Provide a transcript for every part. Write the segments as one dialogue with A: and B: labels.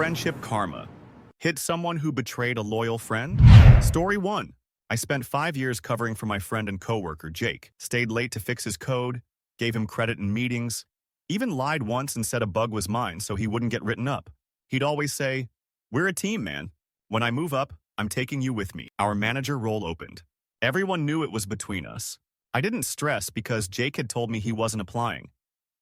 A: Friendship karma. Hit someone who betrayed a loyal friend? Story 1. I spent 5 years covering for my friend and coworker, Jake. Stayed late to fix his code, gave him credit in meetings, even lied once and said a bug was mine so he wouldn't get written up. He'd always say, "We're a team, man. When I move up, I'm taking you with me." Our manager role opened. Everyone knew it was between us. I didn't stress because Jake had told me he wasn't applying.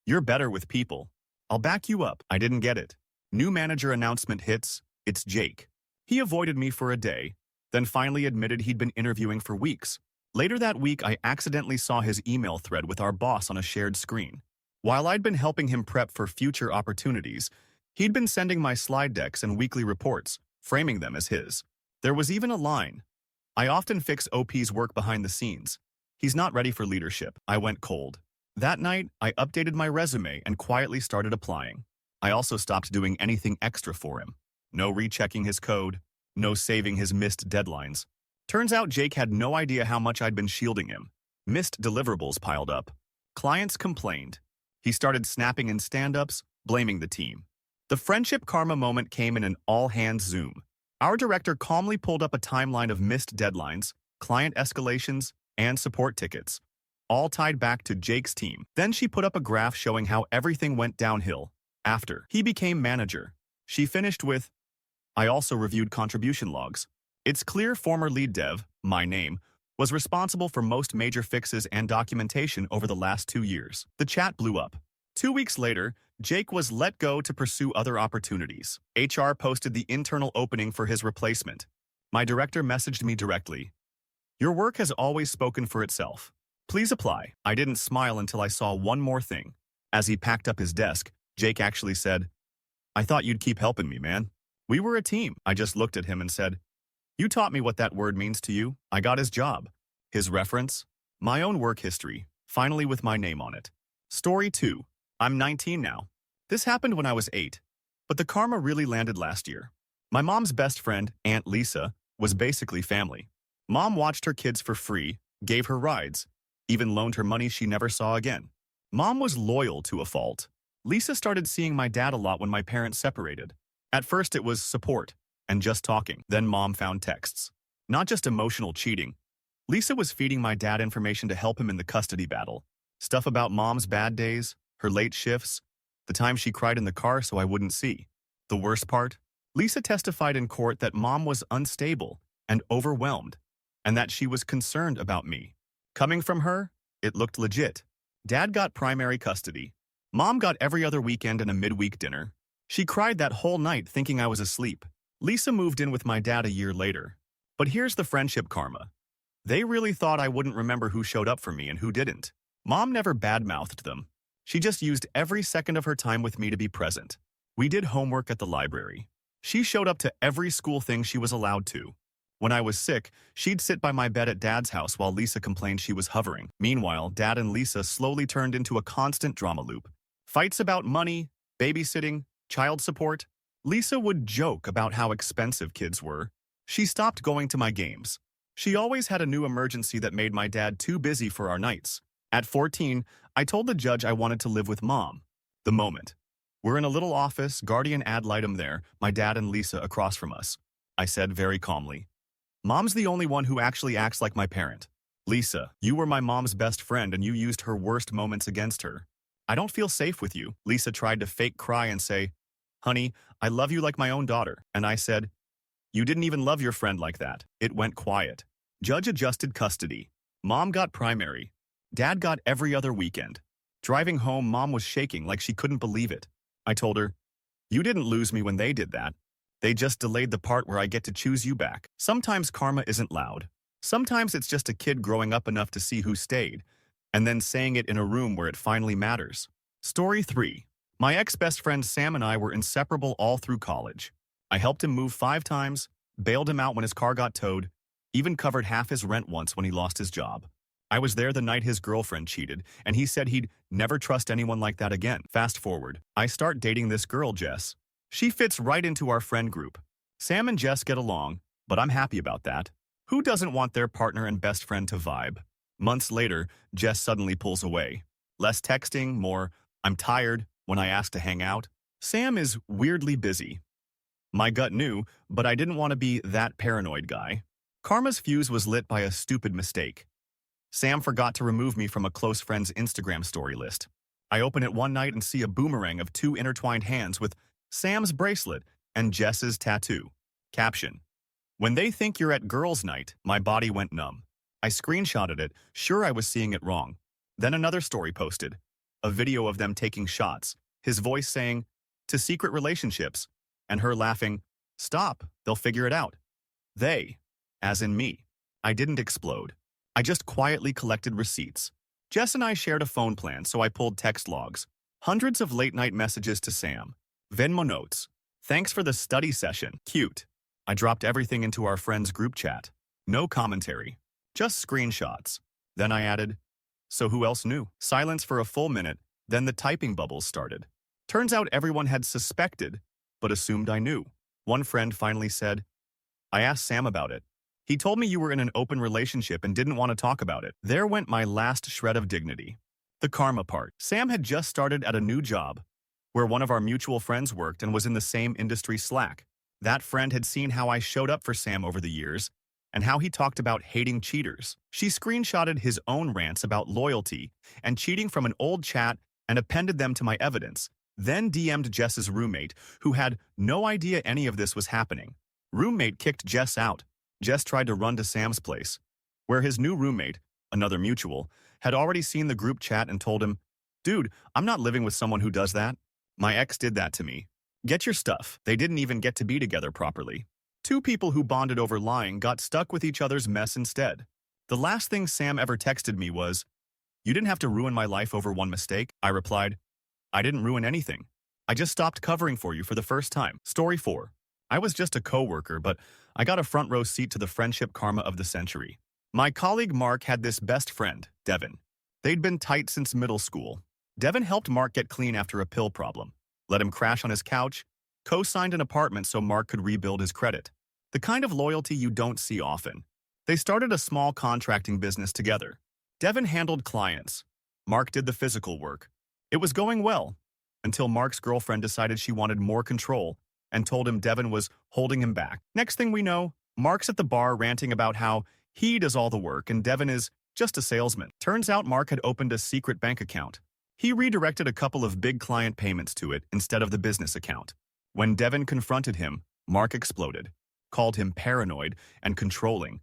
A: "You're better with people. I'll back you up." I didn't get it. New manager announcement hits. It's Jake. He avoided me for a day, then finally admitted he'd been interviewing for weeks. Later that week, I accidentally saw his email thread with our boss on a shared screen. While I'd been helping him prep for future opportunities, he'd been sending my slide decks and weekly reports, framing them as his. There was even a line. "I often fix OP's work behind the scenes. He's not ready for leadership." I went cold. That night, I updated my resume and quietly started applying. I also stopped doing anything extra for him. No rechecking his code, no saving his missed deadlines. Turns out Jake had no idea how much I'd been shielding him. Missed deliverables piled up. Clients complained. He started snapping in stand-ups, blaming the team. The friendship karma moment came in an all-hands Zoom. Our director calmly pulled up a timeline of missed deadlines, client escalations, and support tickets, all tied back to Jake's team. Then she put up a graph showing how everything went downhill after he became manager. She finished with, "I also reviewed contribution logs. It's clear former lead dev, my name, was responsible for most major fixes and documentation over the last 2 years." The chat blew up. 2 weeks later, Jake was let go to pursue other opportunities. HR posted the internal opening for his replacement. My director messaged me directly. "Your work has always spoken for itself. Please apply." I didn't smile until I saw one more thing. As he packed up his desk, Jake actually said, "I thought you'd keep helping me, man. We were a team." I just looked at him and said, "You taught me what that word means to you." I got his job. His reference? My own work history, finally with my name on it. Story 2. I'm 19 now. This happened when I was 8, but the karma really landed last year. My mom's best friend, Aunt Lisa, was basically family. Mom watched her kids for free, gave her rides, even loaned her money she never saw again. Mom was loyal to a fault. Lisa started seeing my dad a lot when my parents separated. At first it was support and just talking. Then Mom found texts. Not just emotional cheating. Lisa was feeding my dad information to help him in the custody battle. Stuff about Mom's bad days, her late shifts, the time she cried in the car so I wouldn't see. The worst part? Lisa testified in court that Mom was unstable and overwhelmed, and that she was concerned about me. Coming from her, it looked legit. Dad got primary custody. Mom got every other weekend and a midweek dinner. She cried that whole night thinking I was asleep. Lisa moved in with my dad a year later. But here's the friendship karma. They really thought I wouldn't remember who showed up for me and who didn't. Mom never badmouthed them. She just used every second of her time with me to be present. We did homework at the library. She showed up to every school thing she was allowed to. When I was sick, she'd sit by my bed at Dad's house while Lisa complained she was hovering. Meanwhile, Dad and Lisa slowly turned into a constant drama loop. Fights about money, babysitting, child support. Lisa would joke about how expensive kids were. She stopped going to my games. She always had a new emergency that made my dad too busy for our nights. At 14, I told the judge I wanted to live with Mom. The moment. We're in a little office, guardian ad litem there, my dad and Lisa across from us. I said very calmly, "Mom's the only one who actually acts like my parent. Lisa, you were my mom's best friend and you used her worst moments against her. I don't feel safe with you." Lisa tried to fake cry and say, "Honey, I love you like my own daughter." And I said, "You didn't even love your friend like that." It went quiet. Judge adjusted custody. Mom got primary. Dad got every other weekend. Driving home, Mom was shaking like she couldn't believe it. I told her, "You didn't lose me when they did that. They just delayed the part where I get to choose you back." Sometimes karma isn't loud. Sometimes it's just a kid growing up enough to see who stayed, and then saying it in a room where it finally matters. Story 3. My ex-best friend Sam and I were inseparable all through college. I helped him move 5 times, bailed him out when his car got towed, even covered half his rent once when he lost his job. I was there the night his girlfriend cheated, and he said he'd never trust anyone like that again. Fast forward, I start dating this girl, Jess. She fits right into our friend group. Sam and Jess get along, but I'm happy about that. Who doesn't want their partner and best friend to vibe? Months later, Jess suddenly pulls away. Less texting, more, "I'm tired," when I ask to hang out. Sam is weirdly busy. My gut knew, but I didn't want to be that paranoid guy. Karma's fuse was lit by a stupid mistake. Sam forgot to remove me from a close friend's Instagram story list. I open it one night and see a boomerang of two intertwined hands with Sam's bracelet and Jess's tattoo. Caption: when they think you're at girls' night, my body went numb. I screenshotted it, sure I was seeing it wrong. Then another story posted. A video of them taking shots, his voice saying, "to secret relationships," and her laughing, "stop, they'll figure it out." They, as in me. I didn't explode. I just quietly collected receipts. Jess and I shared a phone plan, so I pulled text logs. Hundreds of late-night messages to Sam. Venmo notes. Thanks for the study session. Cute. I dropped everything into our friends' group chat. No commentary. Just screenshots. Then I added, "so who else knew?" Silence for a full minute, then the typing bubbles started. Turns out everyone had suspected, but assumed I knew. One friend finally said, "I asked Sam about it. He told me you were in an open relationship and didn't want to talk about it." There went my last shred of dignity. The karma part. Sam had just started at a new job, where one of our mutual friends worked and was in the same industry Slack. That friend had seen how I showed up for Sam over the years, and how he talked about hating cheaters. She screenshotted his own rants about loyalty and cheating from an old chat and appended them to my evidence, then DM'd Jess's roommate, who had no idea any of this was happening. Roommate kicked Jess out. Jess tried to run to Sam's place, where his new roommate, another mutual, had already seen the group chat and told him, "Dude, I'm not living with someone who does that. My ex did that to me. Get your stuff." They didn't even get to be together properly. Two people who bonded over lying got stuck with each other's mess instead. The last thing Sam ever texted me was, "You didn't have to ruin my life over one mistake." I replied, "I didn't ruin anything. I just stopped covering for you for the first time." Story 4. I was just a coworker, but I got a front row seat to the friendship karma of the century. My colleague Mark had this best friend, Devin. They'd been tight since middle school. Devin helped Mark get clean after a pill problem, let him crash on his couch, co-signed an apartment so Mark could rebuild his credit. The kind of loyalty you don't see often. They started a small contracting business together. Devin handled clients. Mark did the physical work. It was going well, until Mark's girlfriend decided she wanted more control and told him Devin was holding him back. Next thing we know, Mark's at the bar ranting about how he does all the work and Devin is just a salesman. Turns out Mark had opened a secret bank account. He redirected a couple of big client payments to it instead of the business account. When Devin confronted him, Mark exploded, called him paranoid and controlling,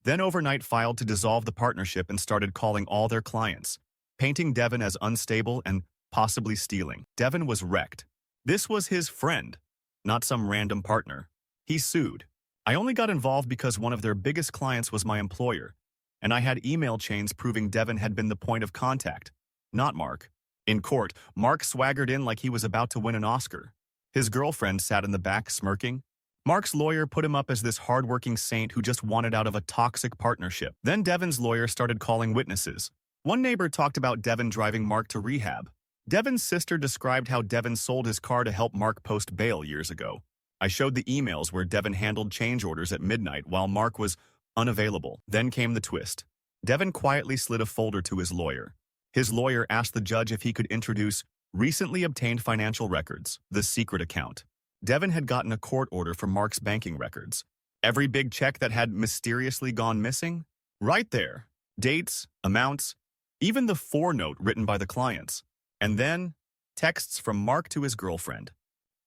A: then overnight filed to dissolve the partnership and started calling all their clients, painting Devin as unstable and possibly stealing. Devin was wrecked. This was his friend, not some random partner. He sued. I only got involved because one of their biggest clients was my employer, and I had email chains proving Devin had been the point of contact, not Mark. In court, Mark swaggered in like he was about to win an Oscar. His girlfriend sat in the back smirking. Mark's lawyer put him up as this hardworking saint who just wanted out of a toxic partnership. Then Devin's lawyer started calling witnesses. One neighbor talked about Devin driving Mark to rehab. Devin's sister described how Devin sold his car to help Mark post bail years ago. I showed the emails where Devin handled change orders at midnight while Mark was unavailable. Then came the twist. Devin quietly slid a folder to his lawyer. His lawyer asked the judge if he could introduce recently obtained financial records, the secret account. Devin had gotten a court order for Mark's banking records. Every big check that had mysteriously gone missing? Right there. Dates, amounts, even the note written by the clients. And then, texts from Mark to his girlfriend.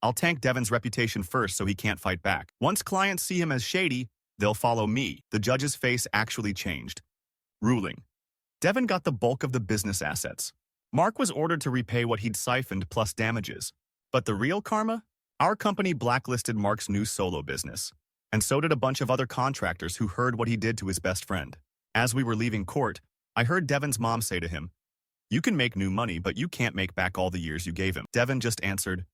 A: "I'll tank Devin's reputation first so he can't fight back. Once clients see him as shady, they'll follow me." The judge's face actually changed. Ruling. Devin got the bulk of the business assets. Mark was ordered to repay what he'd siphoned plus damages. But the real karma? Our company blacklisted Mark's new solo business. And so did a bunch of other contractors who heard what he did to his best friend. As we were leaving court, I heard Devin's mom say to him, "You can make new money, but you can't make back all the years you gave him." Devin just answered,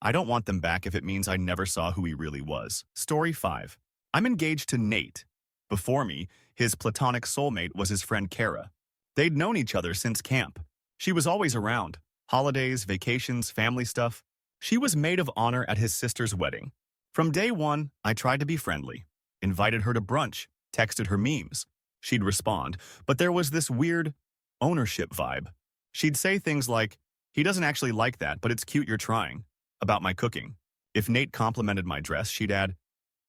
A: "I don't want them back if it means I never saw who he really was." Story 5. I'm engaged to Nate. Before me, his platonic soulmate was his friend Kara. They'd known each other since camp. She was always around. Holidays, vacations, family stuff. She was maid of honor at his sister's wedding. From day one, I tried to be friendly. Invited her to brunch, texted her memes. She'd respond, but there was this weird ownership vibe. She'd say things like, "He doesn't actually like that, but it's cute you're trying," about my cooking. If Nate complimented my dress, she'd add,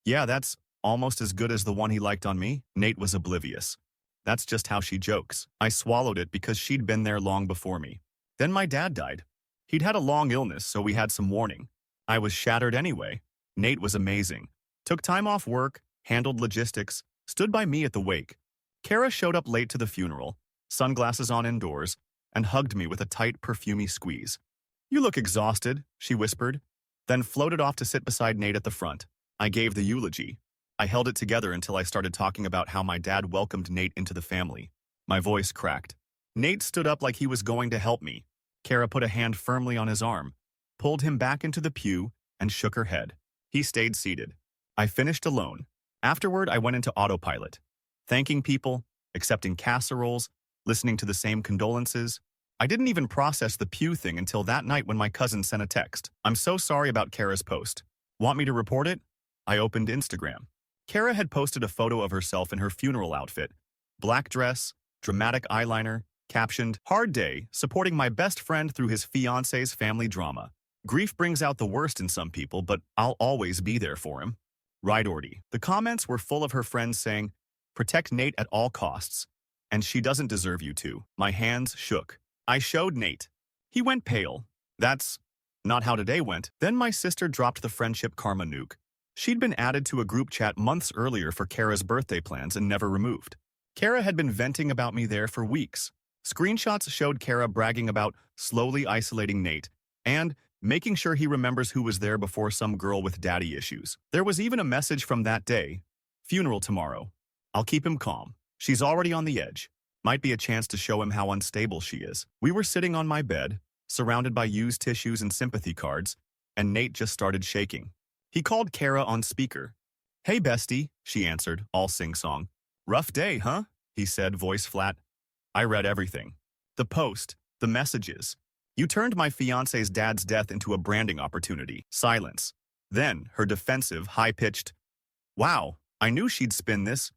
A: "Yeah, that's almost as good as the one he liked on me." Nate was oblivious. That's just how she jokes. I swallowed it because she'd been there long before me. Then my dad died. He'd had a long illness, so we had some warning. I was shattered anyway. Nate was amazing. Took time off work, handled logistics, stood by me at the wake. Kara showed up late to the funeral, sunglasses on indoors, and hugged me with a tight, perfumey squeeze. "You look exhausted," she whispered, then floated off to sit beside Nate at the front. I gave the eulogy. I held it together until I started talking about how my dad welcomed Nate into the family. My voice cracked. Nate stood up like he was going to help me. Kara put a hand firmly on his arm, pulled him back into the pew, and shook her head. He stayed seated. I finished alone. Afterward, I went into autopilot, thanking people, accepting casseroles, listening to the same condolences. I didn't even process the pew thing until that night when my cousin sent a text. "I'm so sorry about Kara's post. Want me to report it?" I opened Instagram. Kara had posted a photo of herself in her funeral outfit. Black dress, dramatic eyeliner, captioned, "Hard day, supporting my best friend through his fiancé's family drama. Grief brings out the worst in some people, but I'll always be there for him." Right, Orty. The comments were full of her friends saying, "Protect Nate at all costs, and she doesn't deserve you to." My hands shook. I showed Nate. He went pale. That's not how today went. Then my sister dropped the friendship karma nuke. She'd been added to a group chat months earlier for Kara's birthday plans and never removed. Kara had been venting about me there for weeks. Screenshots showed Kara bragging about slowly isolating Nate and making sure he remembers who was there before some girl with daddy issues. There was even a message from that day. "Funeral tomorrow. I'll keep him calm. She's already on the edge. Might be a chance to show him how unstable she is." We were sitting on my bed, surrounded by used tissues and sympathy cards, and Nate just started shaking. He called Kara on speaker. "Hey, bestie," she answered, all sing-song. "Rough day, huh?" he said, voice flat. I read everything. The post, the messages. "You turned my fiancé's dad's death into a branding opportunity." Silence. Then, her defensive, high-pitched, "Wow, I knew she'd spin this."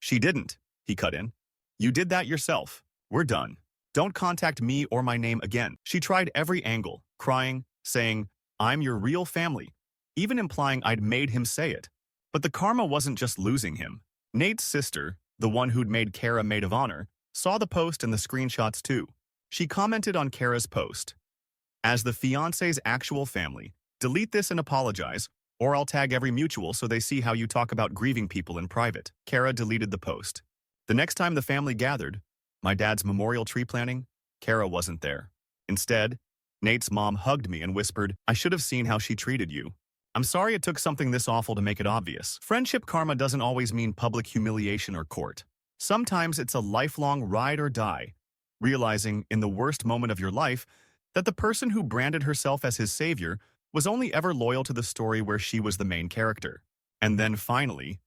A: "She didn't," he cut in. "You did that yourself. We're done. Don't contact me or my name again." She tried every angle, crying, saying, "I'm your real family," even implying I'd made him say it. But the karma wasn't just losing him. Nate's sister, the one who'd made Kara maid of honor, saw the post and the screenshots too. She commented on Kara's post. "As the fiancé's actual family, delete this and apologize, or I'll tag every mutual so they see how you talk about grieving people in private." Kara deleted the post. The next time the family gathered, my dad's memorial tree planting, Kara wasn't there. Instead, Nate's mom hugged me and whispered, "I should have seen how she treated you. I'm sorry it took something this awful to make it obvious." Friendship karma doesn't always mean public humiliation or court. Sometimes it's a lifelong ride or die, realizing in the worst moment of your life that the person who branded herself as his savior was only ever loyal to the story where she was the main character. And then finally,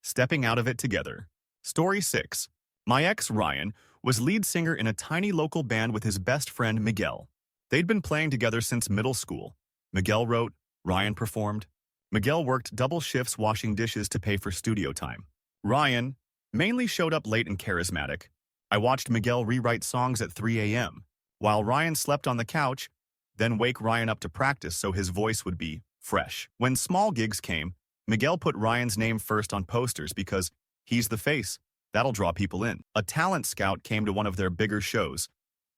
A: stepping out of it together. Story 6. My ex, Ryan, was lead singer in a tiny local band with his best friend, Miguel. They'd been playing together since middle school. Miguel wrote, Ryan performed. Miguel worked double shifts washing dishes to pay for studio time. Ryan mainly showed up late and charismatic. I watched Miguel rewrite songs at 3 a.m., while Ryan slept on the couch, then wake Ryan up to practice so his voice would be fresh. When small gigs came, Miguel put Ryan's name first on posters because he's the face. That'll draw people in. A talent scout came to one of their bigger shows.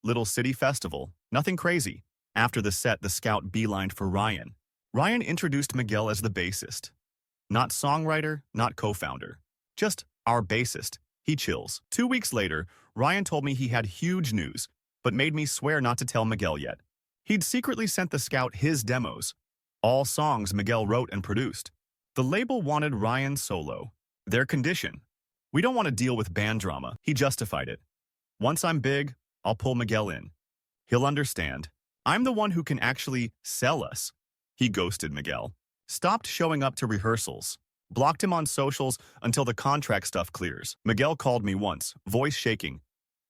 A: Little city festival. Nothing crazy. After the set, the scout beelined for Ryan. Ryan introduced Miguel as the bassist. Not songwriter, not co-founder. Just our bassist. He chills. 2 weeks later, Ryan told me he had huge news, but made me swear not to tell Miguel yet. He'd secretly sent the scout his demos. All songs Miguel wrote and produced. The label wanted Ryan solo. Their condition. We don't want to deal with band drama. He justified it. Once I'm big, I'll pull Miguel in. He'll understand. I'm the one who can actually sell us. He ghosted Miguel. Stopped showing up to rehearsals. Blocked him on socials until the contract stuff clears. Miguel called me once, voice shaking.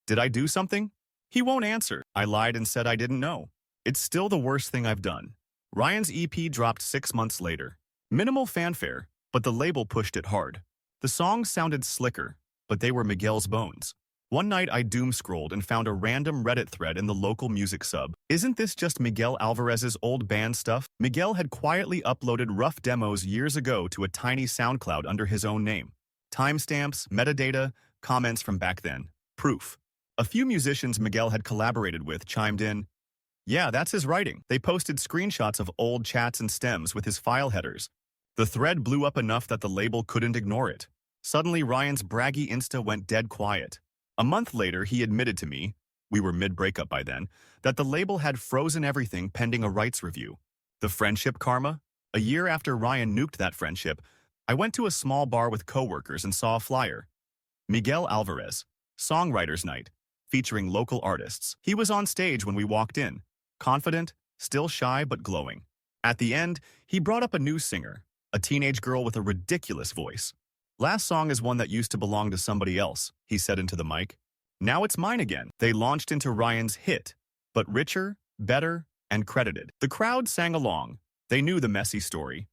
A: Did I do something? He won't answer. I lied and said I didn't know. It's still the worst thing I've done. Ryan's EP dropped 6 months later. Minimal fanfare, but the label pushed it hard. The songs sounded slicker, but they were Miguel's bones. One night I doom-scrolled and found a random Reddit thread in the local music sub. Isn't this just Miguel Alvarez's old band stuff? Miguel had quietly uploaded rough demos years ago to a tiny SoundCloud under his own name. Timestamps, metadata, comments from back then. Proof. A few musicians Miguel had collaborated with chimed in, "Yeah, that's his writing." They posted screenshots of old chats and stems with his file headers. The thread blew up enough that the label couldn't ignore it. Suddenly, Ryan's braggy Insta went dead quiet. A month later, he admitted to me, we were mid-breakup by then, that the label had frozen everything pending a rights review. The friendship karma? A year after Ryan nuked that friendship, I went to a small bar with coworkers and saw a flyer. Miguel Alvarez, Songwriters Night, featuring local artists. He was on stage when we walked in, confident, still shy but glowing. At the end, he brought up a new singer, a teenage girl with a ridiculous voice. "Last song is one that used to belong to somebody else," he said into the mic. "Now it's mine again." They launched into Ryan's hit, but richer, better, and credited. The crowd sang along. They knew the messy story.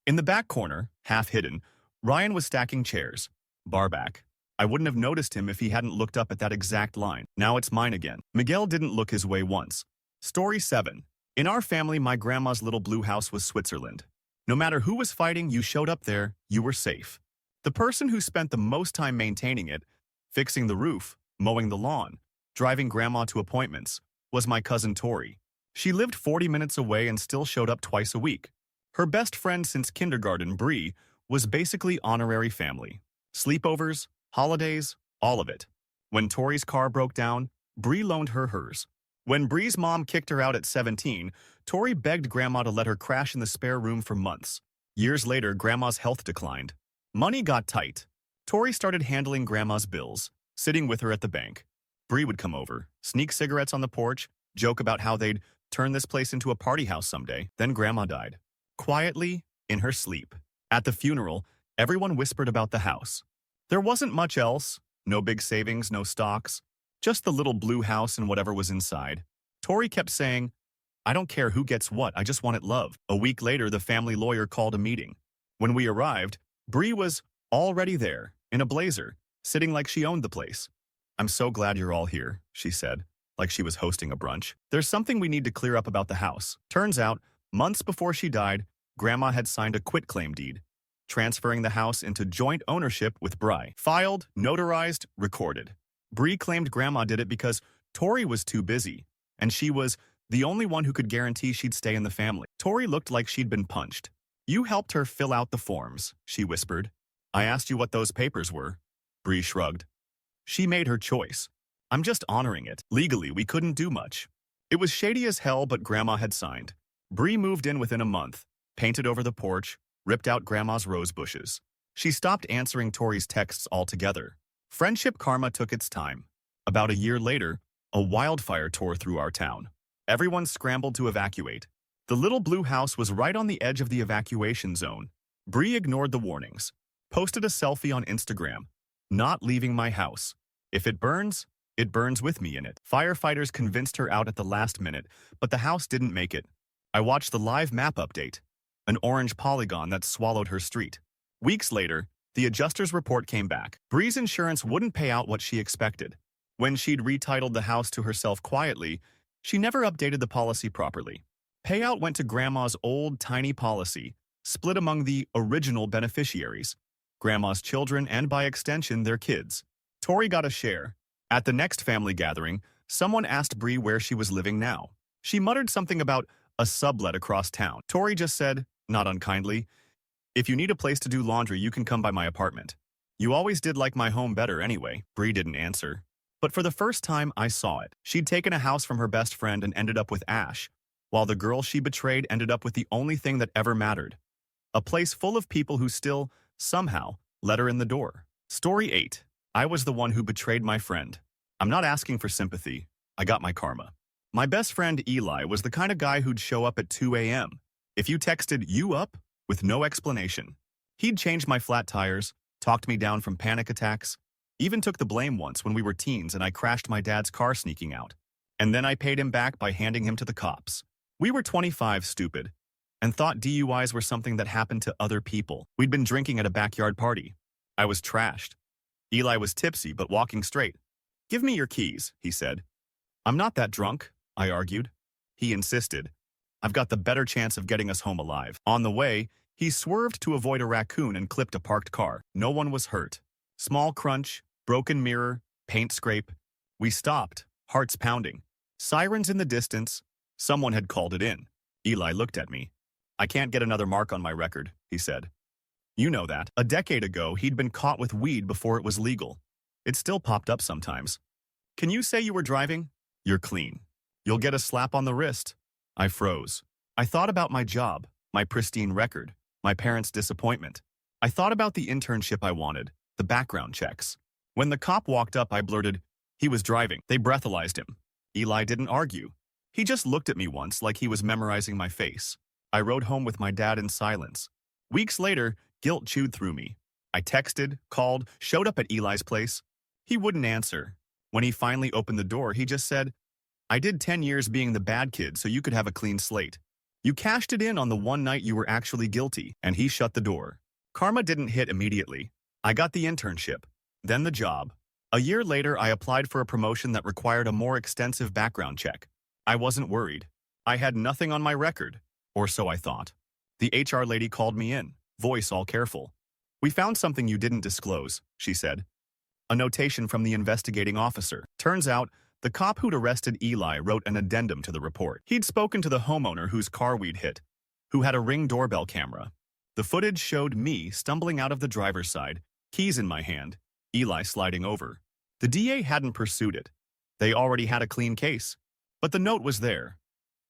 A: In the back corner, half hidden, Ryan was stacking chairs, bar back. I wouldn't have noticed him if he hadn't looked up at that exact line. "Now it's mine again." Miguel didn't look his way once. Story 7. In our family, my grandma's little blue house was Switzerland. No matter who was fighting, you showed up there, you were safe. The person who spent the most time maintaining it, fixing the roof, mowing the lawn, driving grandma to appointments, was my cousin Tori. She lived 40 minutes away and still showed up twice a week. Her best friend since kindergarten, Bree, was basically honorary family. Sleepovers, holidays, all of it. When Tori's car broke down, Bree loaned her hers. When Bree's mom kicked her out at 17, Tori begged grandma to let her crash in the spare room for months. Years later, grandma's health declined. Money got tight. Tori started handling grandma's bills, sitting with her at the bank. Bree would come over, sneak cigarettes on the porch, joke about how they'd turn this place into a party house someday. Then grandma died. Quietly, in her sleep. At the funeral, everyone whispered about the house. There wasn't much else, no big savings, no stocks, just the little blue house and whatever was inside. Tori kept saying, "I don't care who gets what, I just want it loved." A week later, the family lawyer called a meeting. When we arrived, Bree was already there, in a blazer, sitting like she owned the place. "I'm so glad you're all here," she said, like she was hosting a brunch. "There's something we need to clear up about the house." Turns out, months before she died, Grandma had signed a quitclaim deed, transferring the house into joint ownership with Bree. Filed, notarized, recorded. Bree claimed Grandma did it because Tori was too busy, and she was the only one who could guarantee she'd stay in the family. Tori looked like she'd been punched. "You helped her fill out the forms," she whispered. "I asked you what those papers were." Bree shrugged. "She made her choice. I'm just honoring it. Legally, we couldn't do much." It was shady as hell, but Grandma had signed. Bree moved in within a month, painted over the porch, ripped out Grandma's rose bushes. She stopped answering Tori's texts altogether. Friendship karma took its time. About a year later, a wildfire tore through our town. Everyone scrambled to evacuate. The little blue house was right on the edge of the evacuation zone. Bree ignored the warnings, posted a selfie on Instagram. "Not leaving my house. If it burns with me in it." Firefighters convinced her out at the last minute, but the house didn't make it. I watched the live map update, an orange polygon that swallowed her street. Weeks later, the adjuster's report came back. Bree's insurance wouldn't pay out what she expected. When she'd retitled the house to herself quietly, she never updated the policy properly. Payout went to Grandma's old, tiny policy, split among the original beneficiaries, Grandma's children and, by extension, their kids. Tori got a share. At the next family gathering, someone asked Bree where she was living now. She muttered something about a sublet across town. Tori just said, not unkindly, "If you need a place to do laundry, you can come by my apartment. You always did like my home better anyway." Bree didn't answer. But for the first time, I saw it. She'd taken a house from her best friend and ended up with Ash, while the girl she betrayed ended up with the only thing that ever mattered. A place full of people who still, somehow, let her in the door. Story 8. I was the one who betrayed my friend. I'm not asking for sympathy. I got my karma. My best friend Eli was the kind of guy who'd show up at 2 a.m. if you texted "you up?" with no explanation. He'd change my flat tires, talked me down from panic attacks, even took the blame once when we were teens and I crashed my dad's car sneaking out. And then I paid him back by handing him to the cops. We were 25, stupid, and thought DUIs were something that happened to other people. We'd been drinking at a backyard party. I was trashed. Eli was tipsy but walking straight. Give me your keys, he said. I'm not that drunk, I argued. He insisted. I've got the better chance of getting us home alive. On the way, he swerved to avoid a raccoon and clipped a parked car. No one was hurt. Small crunch, broken mirror, paint scrape. We stopped, hearts pounding. Sirens in the distance. Someone had called it in. Eli looked at me. I can't get another mark on my record, he said. You know that. A decade ago, he'd been caught with weed before it was legal. It still popped up sometimes. Can you say you were driving? You're clean. You'll get a slap on the wrist. I froze. I thought about my job, my pristine record, my parents' disappointment. I thought about the internship I wanted, the background checks. When the cop walked up, I blurted, he was driving. They breathalyzed him. Eli didn't argue. He just looked at me once like he was memorizing my face. I rode home with my dad in silence. Weeks later, guilt chewed through me. I texted, called, showed up at Eli's place. He wouldn't answer. When he finally opened the door, he just said, I did 10 years being the bad kid so you could have a clean slate. You cashed it in on the one night you were actually guilty, and he shut the door. Karma didn't hit immediately. I got the internship, then the job. A year later, I applied for a promotion that required a more extensive background check. I wasn't worried. I had nothing on my record, or so I thought. The HR lady called me in, voice all careful. We found something you didn't disclose, she said. A notation from the investigating officer. Turns out, the cop who'd arrested Eli wrote an addendum to the report. He'd spoken to the homeowner whose car we'd hit, who had a Ring doorbell camera. The footage showed me stumbling out of the driver's side, keys in my hand, Eli sliding over. The DA hadn't pursued it. They already had a clean case. But the note was there.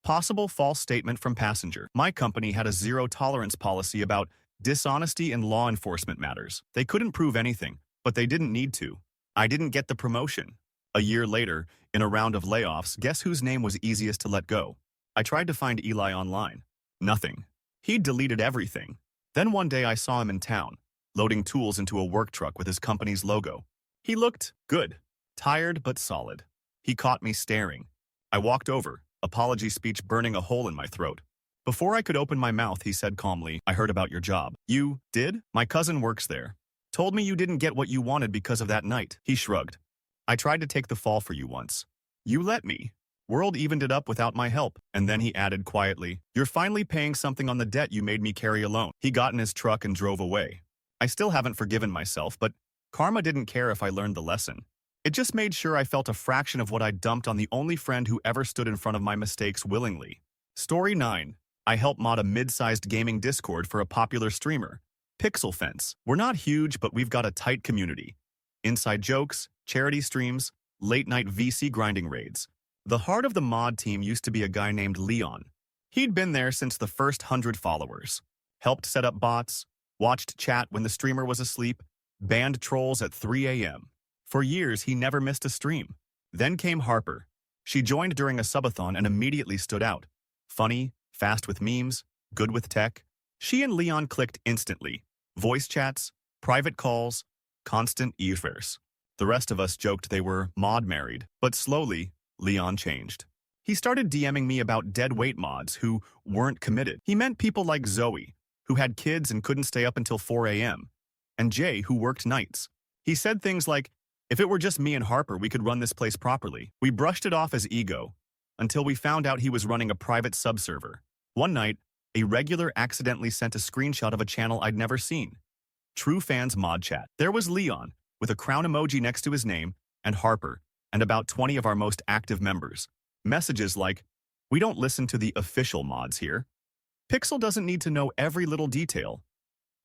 A: Possible false statement from passenger. My company had a zero-tolerance policy about dishonesty in law enforcement matters. They couldn't prove anything, but they didn't need to. I didn't get the promotion. A year later, in a round of layoffs, guess whose name was easiest to let go? I tried to find Eli online. Nothing. He'd deleted everything. Then one day I saw him in town, loading tools into a work truck with his company's logo. He looked good, tired but solid. He caught me staring. I walked over, apology speech burning a hole in my throat. Before I could open my mouth, he said calmly, I heard about your job. You did? My cousin works there. Told me you didn't get what you wanted because of that night. He shrugged. I tried to take the fall for you once. You let me. World evened it up without my help. And then he added quietly, you're finally paying something on the debt you made me carry alone. He got in his truck and drove away. I still haven't forgiven myself, but karma didn't care if I learned the lesson. It just made sure I felt a fraction of what I'd dumped on the only friend who ever stood in front of my mistakes willingly. Story 9. I helped mod a mid-sized gaming Discord for a popular streamer. Pixel Fence. We're not huge, but we've got a tight community. Inside jokes, charity streams, late-night VC grinding raids. The heart of the mod team used to be a guy named Leon. He'd been there since the first 100 followers. Helped set up bots, watched chat when the streamer was asleep, banned trolls at 3 a.m. For years, he never missed a stream. Then came Harper. She joined during a subathon and immediately stood out. Funny, fast with memes, good with tech. She and Leon clicked instantly. Voice chats, private calls, constant earfares. The rest of us joked they were mod married, but slowly, Leon changed. He started DMing me about dead weight mods who weren't committed. He meant people like Zoe, who had kids and couldn't stay up until 4 a.m., and Jay, who worked nights. He said things like, if it were just me and Harper, we could run this place properly. We brushed it off as ego, until we found out he was running a private subserver. One night, a regular accidentally sent a screenshot of a channel I'd never seen. True Fans Mod Chat. There was Leon, with a crown emoji next to his name, and Harper, and about 20 of our most active members. Messages like, we don't listen to the official mods here. Pixel doesn't need to know every little detail.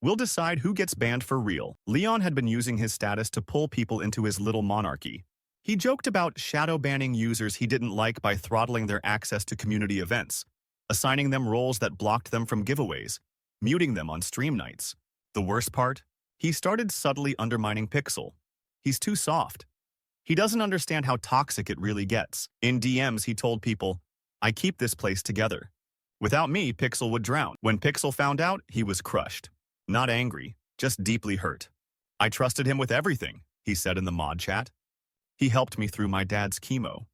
A: We'll decide who gets banned for real. Leon had been using his status to pull people into his little monarchy. He joked about shadow banning users he didn't like by throttling their access to community events, assigning them roles that blocked them from giveaways, muting them on stream nights. The worst part? He started subtly undermining Pixel. He's too soft. He doesn't understand how toxic it really gets. In DMs, he told people, I keep this place together. Without me, Pixel would drown. When Pixel found out, he was crushed. Not angry, just deeply hurt. I trusted him with everything, he said in the mod chat. He helped me through my dad's chemo.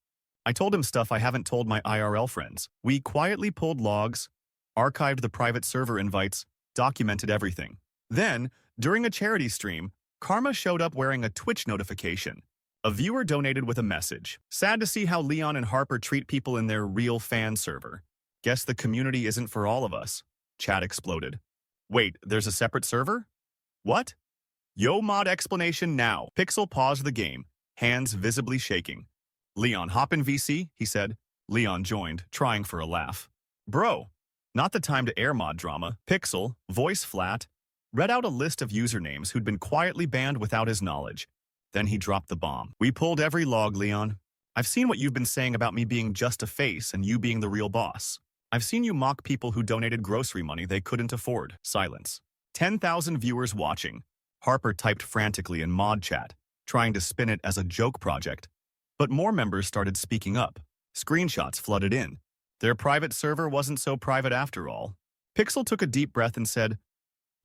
A: I told him stuff I haven't told my IRL friends. We quietly pulled logs, archived the private server invites, documented everything. Then, during a charity stream, Karma showed up wearing a Twitch notification. A viewer donated with a message. Sad to see how Leon and Harper treat people in their real fan server. Guess the community isn't for all of us. Chat exploded. Wait, there's a separate server? What? Yo mod explanation now. Pixel paused the game, hands visibly shaking. Leon, hop in VC, he said. Leon joined, trying for a laugh. Bro, not the time to air mod drama. Pixel, voice flat, read out a list of usernames who'd been quietly banned without his knowledge. Then he dropped the bomb. We pulled every log, Leon. I've seen what you've been saying about me being just a face and you being the real boss. I've seen you mock people who donated grocery money they couldn't afford. Silence. 10,000 viewers watching. Harper typed frantically in mod chat, trying to spin it as a joke project. But more members started speaking up. Screenshots flooded in. Their private server wasn't so private after all. Pixel took a deep breath and said,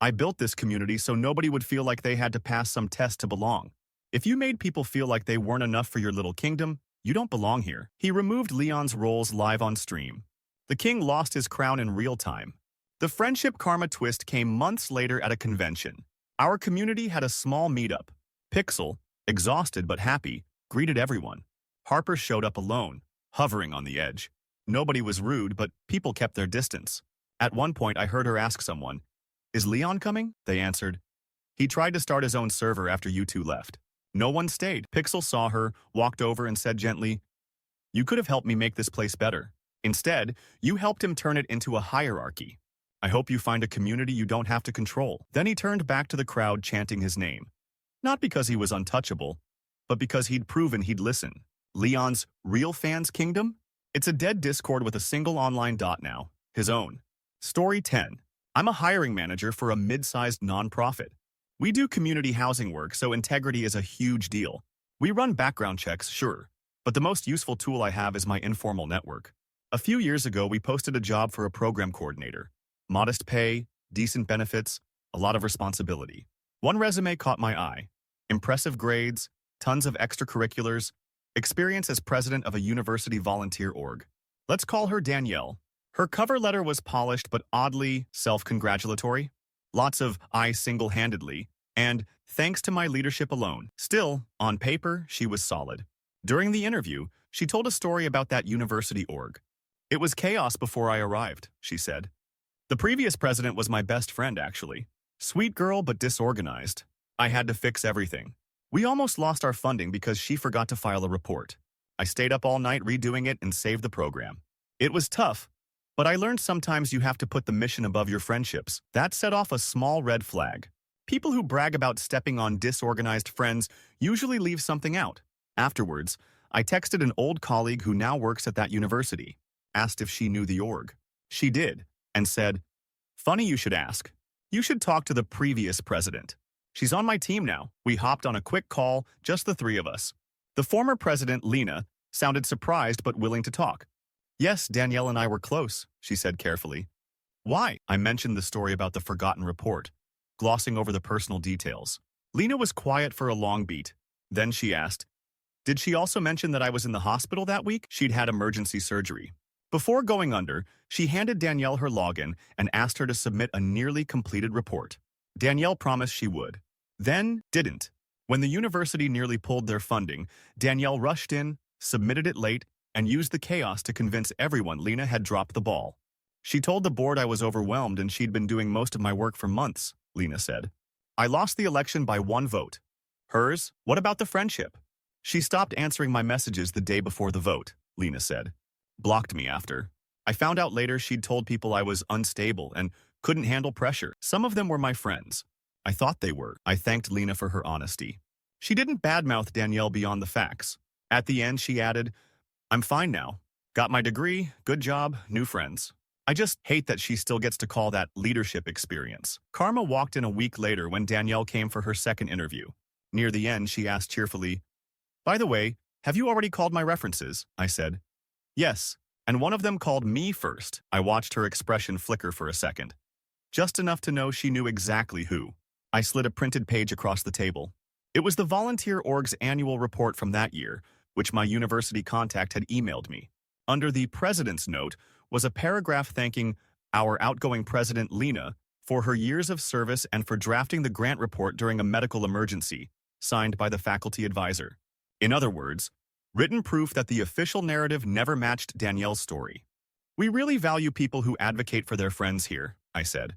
A: I built this community so nobody would feel like they had to pass some test to belong. If you made people feel like they weren't enough for your little kingdom, you don't belong here. He removed Leon's roles live on stream. The king lost his crown in real time. The friendship karma twist came months later at a convention. Our community had a small meetup. Pixel, exhausted but happy, greeted everyone. Harper showed up alone, hovering on the edge. Nobody was rude, but people kept their distance. At one point, I heard her ask someone, Is Leon coming? They answered. He tried to start his own server after you two left. No one stayed. Pixel saw her, walked over and said gently, You could have helped me make this place better. Instead, you helped him turn it into a hierarchy. I hope you find a community you don't have to control. Then he turned back to the crowd chanting his name. Not because he was untouchable, but because he'd proven he'd listen. Leon's real fans kingdom? It's a dead Discord with a single online dot now. His own. Story 10. I'm a hiring manager for a mid-sized nonprofit. We do community housing work, so integrity is a huge deal. We run background checks, sure, but the most useful tool I have is my informal network. A few years ago, we posted a job for a program coordinator. Modest pay, decent benefits, a lot of responsibility. One resume caught my eye. Impressive grades, tons of extracurriculars, experience as president of a university volunteer org. Let's call her Danielle. Her cover letter was polished but oddly self-congratulatory. Lots of I single-handedly, and thanks to my leadership alone. Still, on paper, she was solid. During the interview, she told a story about that university org. It was chaos before I arrived, she said. The previous president was my best friend, actually. Sweet girl, but disorganized. I had to fix everything. We almost lost our funding because she forgot to file a report. I stayed up all night redoing it and saved the program. It was tough, but I learned sometimes you have to put the mission above your friendships. That set off a small red flag. People who brag about stepping on disorganized friends usually leave something out. Afterwards, I texted an old colleague who now works at that university, asked if she knew the org. She did, and said, Funny you should ask. You should talk to the previous president. She's on my team now. We hopped on a quick call, just the three of us. The former president, Lena, sounded surprised but willing to talk. Yes, Danielle and I were close, she said carefully. Why? I mentioned the story about the forgotten report, glossing over the personal details. Lena was quiet for a long beat. Then she asked, Did she also mention that I was in the hospital that week? She'd had emergency surgery. Before going under, she handed Danielle her login and asked her to submit a nearly completed report. Danielle promised she would. Then didn't. When the university nearly pulled their funding, Danielle rushed in, submitted it late, and used the chaos to convince everyone Lena had dropped the ball. She told the board I was overwhelmed and she'd been doing most of my work for months, Lena said. I lost the election by 1 vote. Hers? What about the friendship? She stopped answering my messages the day before the vote, Lena said. Blocked me after. I found out later she'd told people I was unstable and couldn't handle pressure. Some of them were my friends. I thought they were. I thanked Lena for her honesty. She didn't badmouth Danielle beyond the facts. At the end, she added, I'm fine now. Got my degree, good job, new friends. I just hate that she still gets to call that leadership experience. Karma walked in a week later when Danielle came for her second interview. Near the end, she asked cheerfully, By the way, have you already called my references? I said. Yes, and one of them called me first. I watched her expression flicker for a second. Just enough to know she knew exactly who. I slid a printed page across the table. It was the volunteer org's annual report from that year, which my university contact had emailed me. Under the president's note was a paragraph thanking our outgoing president, Lena, for her years of service and for drafting the grant report during a medical emergency, signed by the faculty advisor. In other words, written proof that the official narrative never matched Danielle's story. We really value people who advocate for their friends here, I said,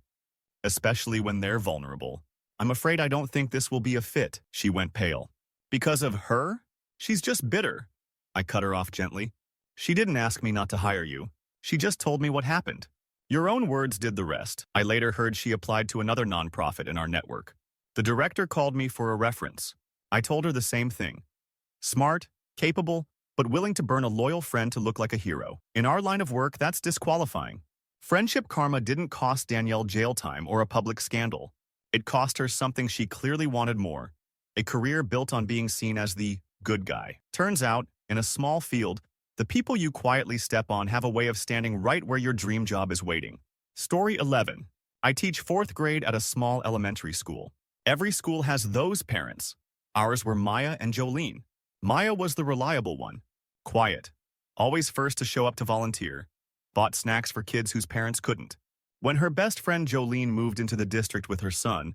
A: especially when they're vulnerable. I'm afraid I don't think this will be a fit, she went pale. Because of her? She's just bitter. I cut her off gently. She didn't ask me not to hire you. She just told me what happened. Your own words did the rest. I later heard she applied to another nonprofit in our network. The director called me for a reference. I told her the same thing. Smart, capable, but willing to burn a loyal friend to look like a hero. In our line of work, that's disqualifying. Friendship karma didn't cost Danielle jail time or a public scandal. It cost her something she clearly wanted more, a career built on being seen as the good guy. Turns out, in a small field, the people you quietly step on have a way of standing right where your dream job is waiting. Story 11. I teach 4th grade at a small elementary school. Every school has those parents. Ours were Maya and Jolene. Maya was the reliable one. Quiet. Always first to show up to volunteer. Bought snacks for kids whose parents couldn't. When her best friend Jolene moved into the district with her son,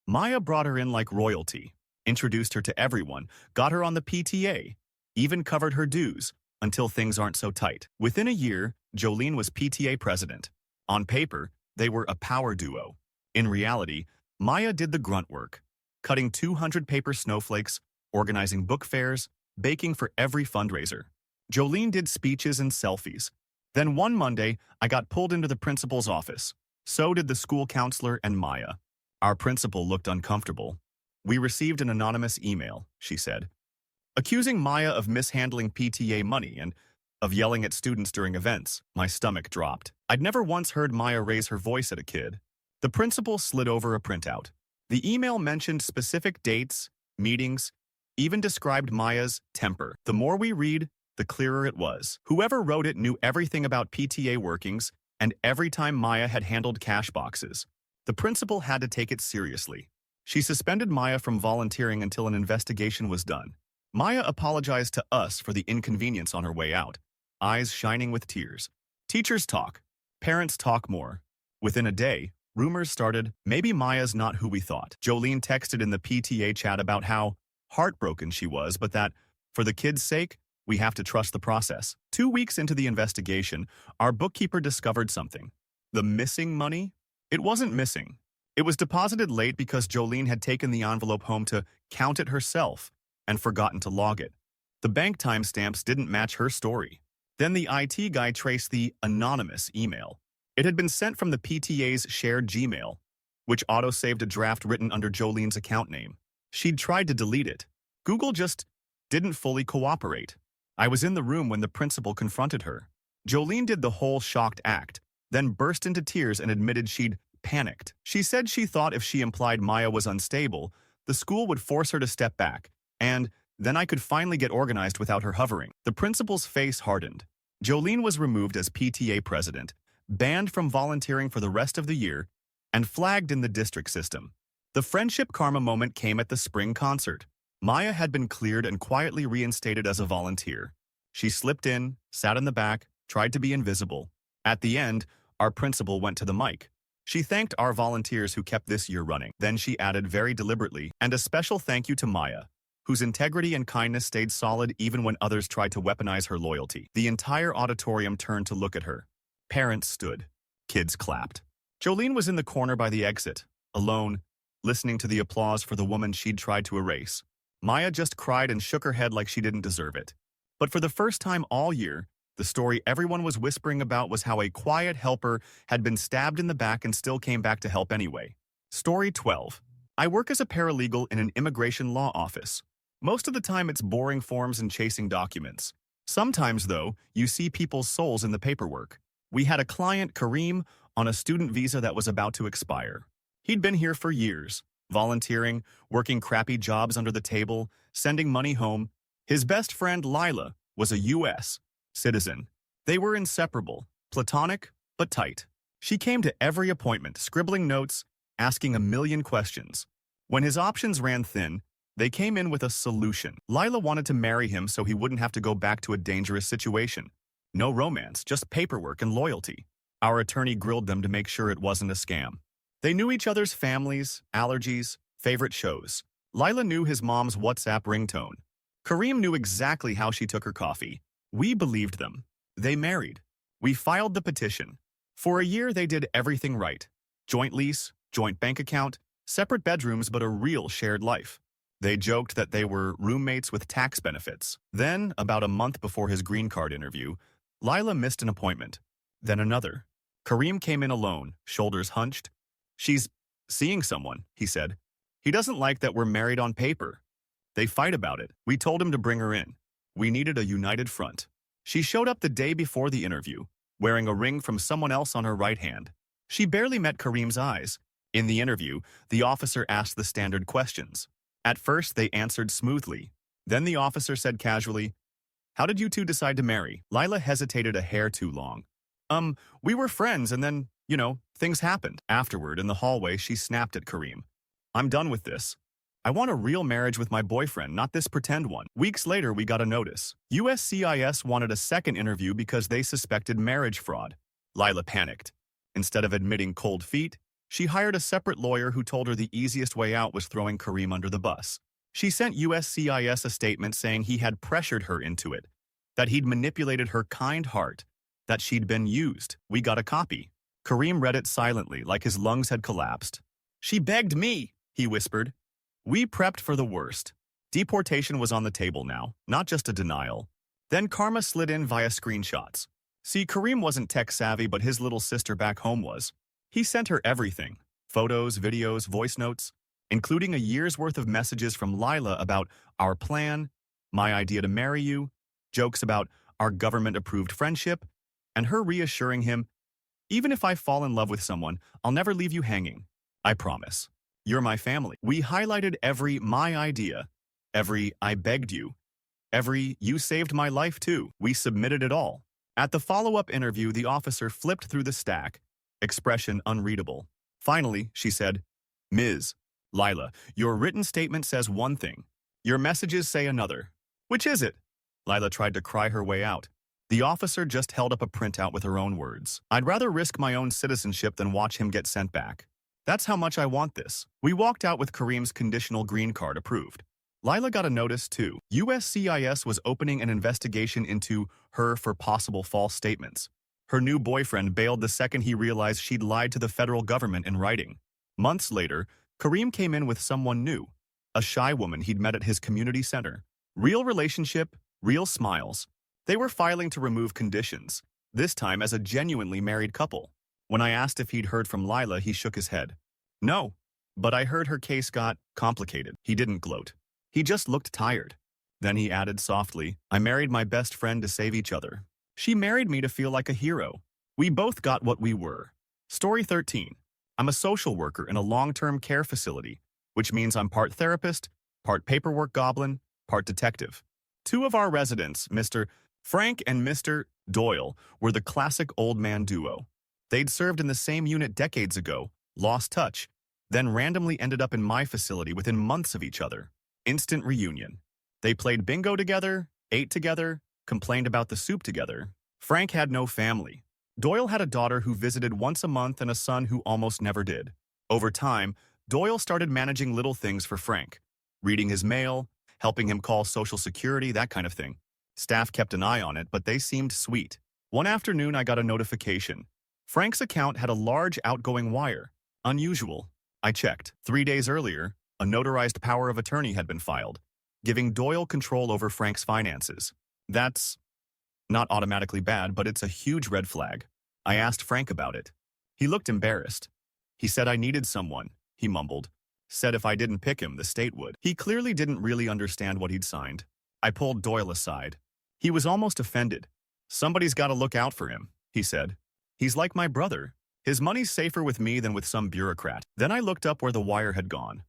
A: Maya brought her in like royalty, introduced her to everyone, got her on the PTA, even covered her dues, until things aren't so tight. Within a year, Jolene was PTA president. On paper, they were a power duo. In reality, Maya did the grunt work, cutting 200 paper snowflakes, organizing book fairs, baking for every fundraiser. Jolene did speeches and selfies. Then one Monday, I got pulled into the principal's office. So did the school counselor and Maya. Our principal looked uncomfortable. We received an anonymous email, she said, accusing Maya of mishandling PTA money and of yelling at students during events. My stomach dropped. I'd never once heard Maya raise her voice at a kid. The principal slid over a printout. The email mentioned specific dates, meetings, even described Maya's temper. The more we read, the clearer it was. Whoever wrote it knew everything about PTA workings, and every time Maya had handled cash boxes, the principal had to take it seriously. She suspended Maya from volunteering until an investigation was done. Maya apologized to us for the inconvenience on her way out, eyes shining with tears. Teachers talk. Parents talk more. Within a day, rumors started, maybe Maya's not who we thought. Jolene texted in the PTA chat about how heartbroken she was, but that, for the kids' sake, we have to trust the process. 2 weeks into the investigation, our bookkeeper discovered something. The missing money? It wasn't missing. It was deposited late because Jolene had taken the envelope home to count it herself and forgotten to log it. The bank timestamps didn't match her story. Then the IT guy traced the anonymous email. It had been sent from the PTA's shared Gmail, which auto-saved a draft written under Jolene's account name. She'd tried to delete it. Google just didn't fully cooperate. I was in the room when the principal confronted her. Jolene did the whole shocked act, then burst into tears and admitted she'd panicked. She said she thought if she implied Maya was unstable, the school would force her to step back, and then I could finally get organized without her hovering. The principal's face hardened. Jolene was removed as PTA president, banned from volunteering for the rest of the year, and flagged in the district system. The friendship karma moment came at the spring concert. Maya had been cleared and quietly reinstated as a volunteer. She slipped in, sat in the back, tried to be invisible. At the end, our principal went to the mic. She thanked our volunteers who kept this year running. Then she added very deliberately, and a special thank you to Maya, whose integrity and kindness stayed solid even when others tried to weaponize her loyalty. The entire auditorium turned to look at her. Parents stood. Kids clapped. Jolene was in the corner by the exit, alone, listening to the applause for the woman she'd tried to erase. Maya just cried and shook her head like she didn't deserve it. But for the first time all year, the story everyone was whispering about was how a quiet helper had been stabbed in the back and still came back to help anyway. Story 12. I work as a paralegal in an immigration law office. Most of the time it's boring forms and chasing documents. Sometimes, though, you see people's souls in the paperwork. We had a client, Kareem, on a student visa that was about to expire. He'd been here for years, volunteering, working crappy jobs under the table, sending money home. His best friend, Lila, was a U.S. citizen. They were inseparable, platonic, but tight. She came to every appointment, scribbling notes, asking a million questions. When his options ran thin, they came in with a solution. Lila wanted to marry him so he wouldn't have to go back to a dangerous situation. No romance, just paperwork and loyalty. Our attorney grilled them to make sure it wasn't a scam. They knew each other's families, allergies, favorite shows. Lila knew his mom's WhatsApp ringtone. Kareem knew exactly how she took her coffee. We believed them. They married. We filed the petition. For a year, they did everything right. Joint lease, joint bank account, separate bedrooms, but a real shared life. They joked that they were roommates with tax benefits. Then, about a month before his green card interview, Lila missed an appointment. Then another. Kareem came in alone, shoulders hunched. "She's seeing someone," he said. "He doesn't like that we're married on paper." They fight about it. We told him to bring her in. We needed a united front. She showed up the day before the interview, wearing a ring from someone else on her right hand. She barely met Kareem's eyes. In the interview, the officer asked the standard questions. At first, they answered smoothly. Then the officer said casually, "How did you two decide to marry?" Lila hesitated a hair too long. We were friends and then, things happened." Afterward, in the hallway, she snapped at Kareem. "I'm done with this. I want a real marriage with my boyfriend, not this pretend one." Weeks later, we got a notice. USCIS wanted a second interview because they suspected marriage fraud. Lila panicked. Instead of admitting cold feet, she hired a separate lawyer who told her the easiest way out was throwing Kareem under the bus. She sent USCIS a statement saying he had pressured her into it, that he'd manipulated her kind heart, that she'd been used. We got a copy. Kareem read it silently, like his lungs had collapsed. "She begged me," he whispered. We prepped for the worst. Deportation was on the table now, not just a denial. Then karma slid in via screenshots. See, Kareem wasn't tech-savvy, but his little sister back home was. He sent her everything. Photos, videos, voice notes, including a year's worth of messages from Lila about our plan, my idea to marry you, jokes about our government-approved friendship, and her reassuring him, "Even if I fall in love with someone, I'll never leave you hanging. I promise. You're my family." We highlighted every "my idea," every "I begged you," every "you saved my life too." We submitted it all. At the follow-up interview, the officer flipped through the stack, expression unreadable. Finally, she said, "Ms. Lila, your written statement says one thing. Your messages say another. Which is it?" Lila tried to cry her way out. The officer just held up a printout with her own words. "I'd rather risk my own citizenship than watch him get sent back. That's how much I want this." We walked out with Kareem's conditional green card approved. Lila got a notice too. USCIS was opening an investigation into her for possible false statements. Her new boyfriend bailed the second he realized she'd lied to the federal government in writing. Months later, Kareem came in with someone new, a shy woman he'd met at his community center. Real relationship, real smiles. They were filing to remove conditions, this time as a genuinely married couple. When I asked if he'd heard from Lila, he shook his head. "No, but I heard her case got complicated." He didn't gloat. He just looked tired. Then he added softly, "I married my best friend to save each other. She married me to feel like a hero. We both got what we were." Story 13. I'm a social worker in a long-term care facility, which means I'm part therapist, part paperwork goblin, part detective. Two of our residents, Mr. Frank and Mr. Doyle, were the classic old man duo. They'd served in the same unit decades ago, lost touch, then randomly ended up in my facility within months of each other. Instant reunion. They played bingo together, ate together, complained about the soup together. Frank had no family. Doyle had a daughter who visited once a month and a son who almost never did. Over time, Doyle started managing little things for Frank, reading his mail, helping him call Social Security, that kind of thing. Staff kept an eye on it, but they seemed sweet. One afternoon, I got a notification. Frank's account had a large outgoing wire. Unusual. I checked. 3 days earlier, a notarized power of attorney had been filed, giving Doyle control over Frank's finances. That's not automatically bad, but it's a huge red flag. I asked Frank about it. He looked embarrassed. He said I needed someone, he mumbled. Said if I didn't pick him, the state would. He clearly didn't really understand what he'd signed. I pulled Doyle aside. He was almost offended. "Somebody's got to look out for him," he said. "He's like my brother. His money's safer with me than with some bureaucrat." Then I looked up where the wire had gone.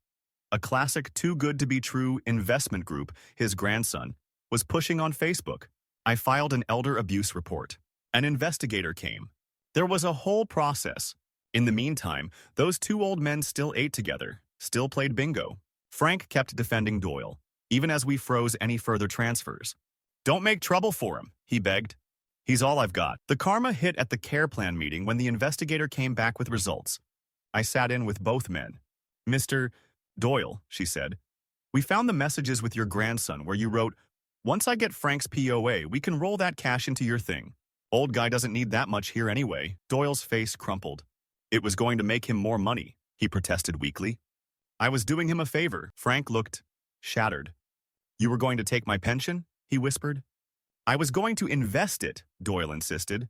A: A classic too-good-to-be-true investment group, his grandson, was pushing on Facebook. I filed an elder abuse report. An investigator came. There was a whole process. In the meantime, those two old men still ate together, still played bingo. Frank kept defending Doyle, even as we froze any further transfers. "Don't make trouble for him," he begged. "He's all I've got." The karma hit at the care plan meeting when the investigator came back with results. I sat in with both men. "Mr. Doyle," she said, We found the messages with your grandson where you wrote, "Once I get Frank's POA, we can roll that cash into your thing. Old guy doesn't need that much here anyway." Doyle's face crumpled. It was going to make him more money, he protested weakly. I was doing him a favor. Frank looked shattered. You were going to take my pension? He whispered. I was going to invest it, Doyle insisted.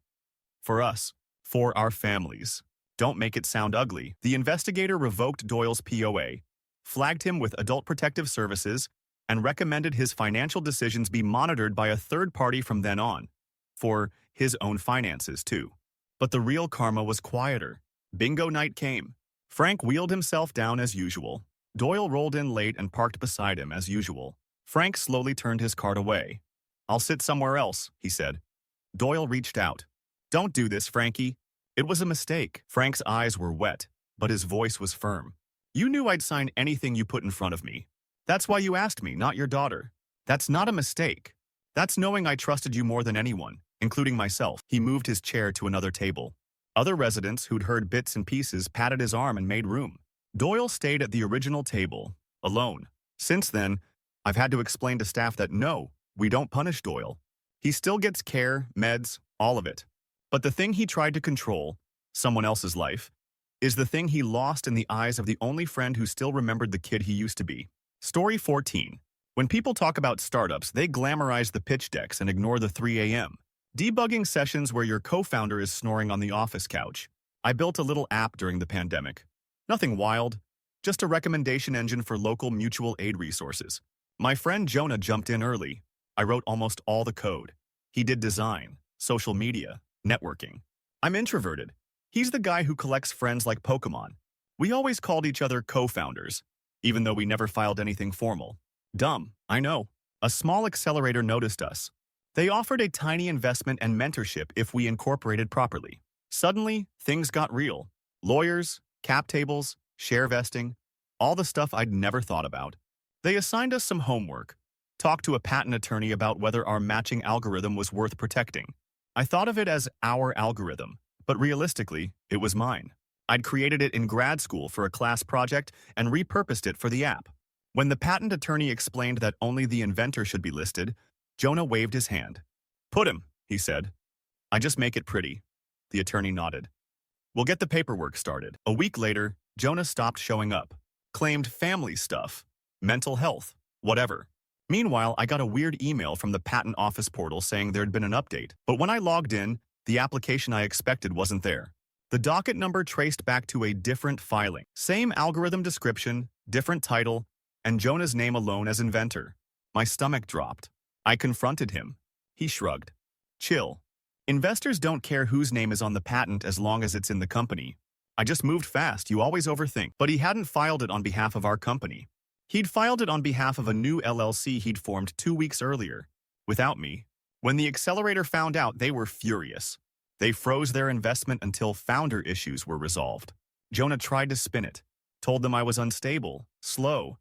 A: For us. For our families. Don't make it sound ugly. The investigator revoked Doyle's POA, flagged him with Adult Protective Services, and recommended his financial decisions be monitored by a third party from then on. For his own finances, too. But the real karma was quieter. Bingo night came. Frank wheeled himself down as usual. Doyle rolled in late and parked beside him as usual. Frank slowly turned his cart away. I'll sit somewhere else, he said. Doyle reached out. Don't do this, Frankie. It was a mistake. Frank's eyes were wet, but his voice was firm. You knew I'd sign anything you put in front of me. That's why you asked me, not your daughter. That's not a mistake. That's knowing I trusted you more than anyone, including myself. He moved his chair to another table. Other residents who'd heard bits and pieces patted his arm and made room. Doyle stayed at the original table, alone. Since then, I've had to explain to staff that no, we don't punish Doyle. He still gets care, meds, all of it. But the thing he tried to control, someone else's life, is the thing he lost in the eyes of the only friend who still remembered the kid he used to be. Story 14. When people talk about startups, they glamorize the pitch decks and ignore the 3 a.m. debugging sessions where your co-founder is snoring on the office couch. I built a little app during the pandemic. Nothing wild, just a recommendation engine for local mutual aid resources. My friend Jonah jumped in early. I wrote almost all the code. He did design, social media, networking. I'm introverted. He's the guy who collects friends like Pokemon. We always called each other co-founders, even though we never filed anything formal. Dumb, I know. A small accelerator noticed us. They offered a tiny investment and mentorship if we incorporated properly. Suddenly, things got real. Lawyers, cap tables, share vesting, all the stuff I'd never thought about. They assigned us some homework. Talked to a patent attorney about whether our matching algorithm was worth protecting. I thought of it as our algorithm, but realistically, it was mine. I'd created it in grad school for a class project and repurposed it for the app. When the patent attorney explained that only the inventor should be listed, Jonah waved his hand. Put him, he said. I just make it pretty. The attorney nodded. We'll get the paperwork started. A week later, Jonah stopped showing up. Claimed family stuff, mental health, whatever. Meanwhile, I got a weird email from the patent office portal saying there'd been an update. But when I logged in, the application I expected wasn't there. The docket number traced back to a different filing. Same algorithm description, different title, and Jonah's name alone as inventor. My stomach dropped. I confronted him. He shrugged. Chill. Investors don't care whose name is on the patent as long as it's in the company. I just moved fast, you always overthink. But he hadn't filed it on behalf of our company. He'd filed it on behalf of a new LLC he'd formed 2 weeks earlier, without me. When the accelerator found out, they were furious. They froze their investment until founder issues were resolved. Jonah tried to spin it, told them I was unstable, slow,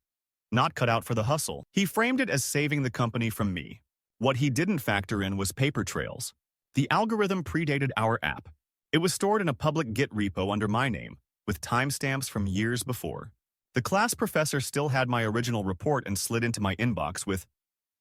A: not cut out for the hustle. He framed it as saving the company from me. What he didn't factor in was paper trails. The algorithm predated our app. It was stored in a public Git repo under my name, with timestamps from years before. The class professor still had my original report and slid into my inbox with,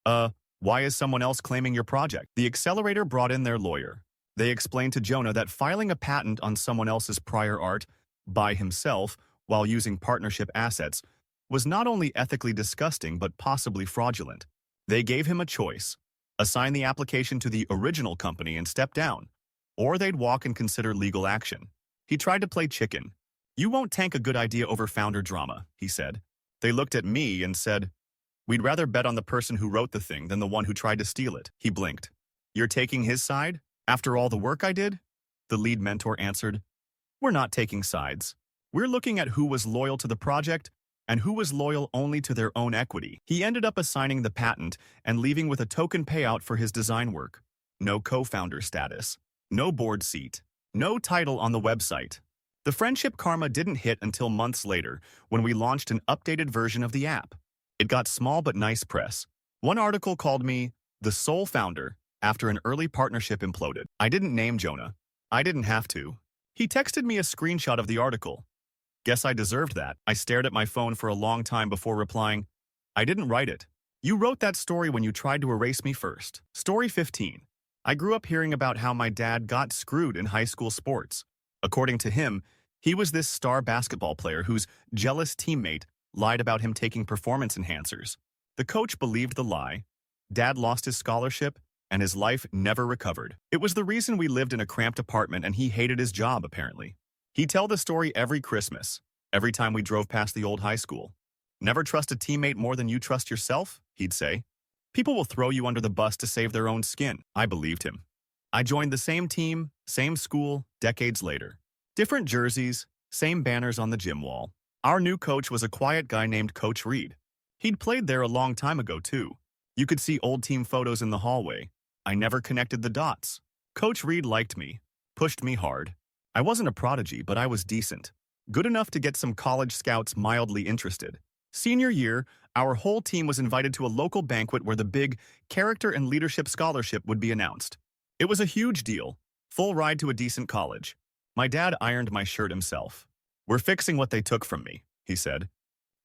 A: why is someone else claiming your project? The accelerator brought in their lawyer. They explained to Jonah that filing a patent on someone else's prior art by himself while using partnership assets was not only ethically disgusting but possibly fraudulent. They gave him a choice: assign the application to the original company and step down, or they'd walk and consider legal action. He tried to play chicken. You won't tank a good idea over founder drama, he said. They looked at me and said, we'd rather bet on the person who wrote the thing than the one who tried to steal it. He blinked. You're taking his side? After all the work I did? The lead mentor answered, we're not taking sides. We're looking at who was loyal to the project and who was loyal only to their own equity. He ended up assigning the patent and leaving with a token payout for his design work. No co-founder status. No board seat. No title on the website. The friendship karma didn't hit until months later when we launched an updated version of the app. It got small but nice press. One article called me the sole founder after an early partnership imploded. I didn't name Jonah. I didn't have to. He texted me a screenshot of the article. Guess I deserved that. I stared at my phone for a long time before replying, I didn't write it. You wrote that story when you tried to erase me first. Story 15. I grew up hearing about how my dad got screwed in high school sports. According to him, he was this star basketball player whose jealous teammate lied about him taking performance enhancers. The coach believed the lie. Dad lost his scholarship, and his life never recovered. It was the reason we lived in a cramped apartment, and he hated his job, apparently. He'd tell the story every Christmas, every time we drove past the old high school. Never trust a teammate more than you trust yourself, he'd say. People will throw you under the bus to save their own skin. I believed him. I joined the same team, same school, decades later. Different jerseys, same banners on the gym wall. Our new coach was a quiet guy named Coach Reed. He'd played there a long time ago, too. You could see old team photos in the hallway. I never connected the dots. Coach Reed liked me, pushed me hard. I wasn't a prodigy, but I was decent. Good enough to get some college scouts mildly interested. Senior year, our whole team was invited to a local banquet where the big Character and Leadership Scholarship would be announced. It was a huge deal, full ride to a decent college. My dad ironed my shirt himself. "We're fixing what they took from me," he said.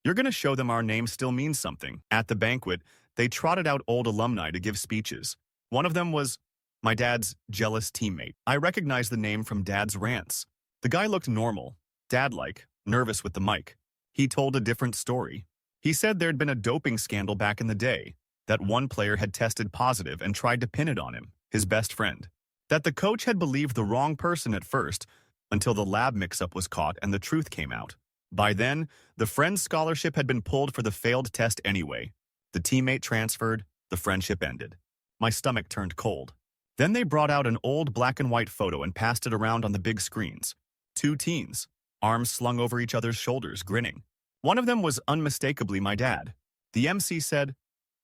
A: "You're going to show them our name still means something." At the banquet, they trotted out old alumni to give speeches. One of them was my dad's jealous teammate. I recognized the name from Dad's rants. The guy looked normal, dad-like, nervous with the mic. He told a different story. He said there'd been a doping scandal back in the day, that one player had tested positive and tried to pin it on him, his best friend. That the coach had believed the wrong person at first, until the lab mix-up was caught and the truth came out. By then, the friend's scholarship had been pulled for the failed test anyway. The teammate transferred, the friendship ended. My stomach turned cold. Then they brought out an old black and white photo and passed it around on the big screens. Two teens, arms slung over each other's shoulders, grinning. One of them was unmistakably my dad. The MC said,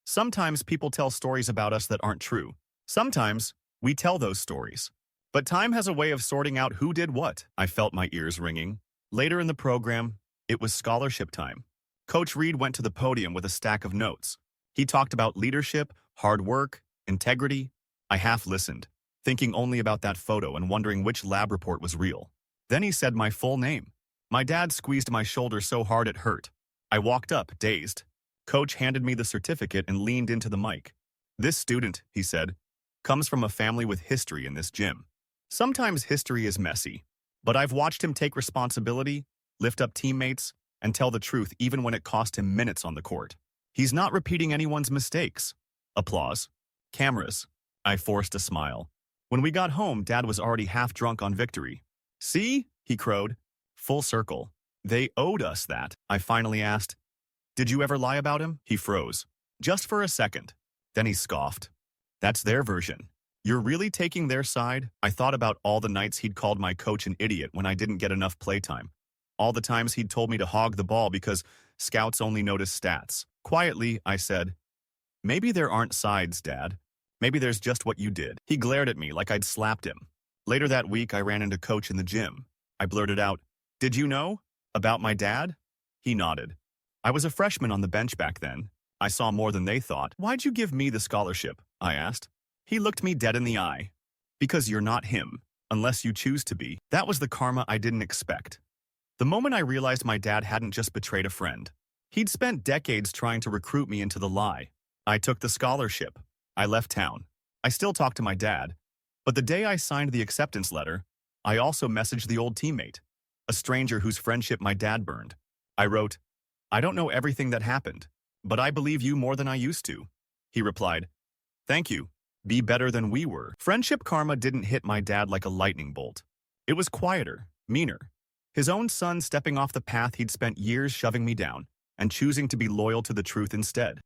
A: "Sometimes people tell stories about us that aren't true. Sometimes we tell those stories. But time has a way of sorting out who did what." I felt my ears ringing. Later in the program, it was scholarship time. Coach Reed went to the podium with a stack of notes. He talked about leadership, hard work, integrity. I half listened, thinking only about that photo and wondering which lab report was real. Then he said my full name. My dad squeezed my shoulder so hard it hurt. I walked up, dazed. Coach handed me the certificate and leaned into the mic. "This student," he said, "comes from a family with history in this gym. Sometimes history is messy, but I've watched him take responsibility, lift up teammates, and tell the truth even when it cost him minutes on the court. He's not repeating anyone's mistakes." Applause. Cameras. I forced a smile. When we got home, Dad was already half drunk on victory. "See?" he crowed. Full circle. They owed us that. I finally asked, "Did you ever lie about him?" He froze. Just for a second. Then he scoffed. "That's their version. You're really taking their side?" I thought about all the nights he'd called my coach an idiot when I didn't get enough playtime. All the times he'd told me to hog the ball because scouts only notice stats. Quietly, I said, "Maybe there aren't sides, Dad. Maybe there's just what you did." He glared at me like I'd slapped him. Later that week, I ran into Coach in the gym. I blurted out, "Did you know about my dad?" He nodded. "I was a freshman on the bench back then. I saw more than they thought." "Why'd you give me the scholarship?" I asked. He looked me dead in the eye. "Because you're not him, unless you choose to be." That was the karma I didn't expect. The moment I realized my dad hadn't just betrayed a friend. He'd spent decades trying to recruit me into the lie. I took the scholarship. I left town. I still talk to my dad. But the day I signed the acceptance letter, I also messaged the old teammate, a stranger whose friendship my dad burned. I wrote, "I don't know everything that happened, but I believe you more than I used to." He replied, "Thank you. Be better than we were." Friendship karma didn't hit my dad like a lightning bolt. It was quieter, meaner. His own son stepping off the path he'd spent years shoving me down and choosing to be loyal to the truth instead.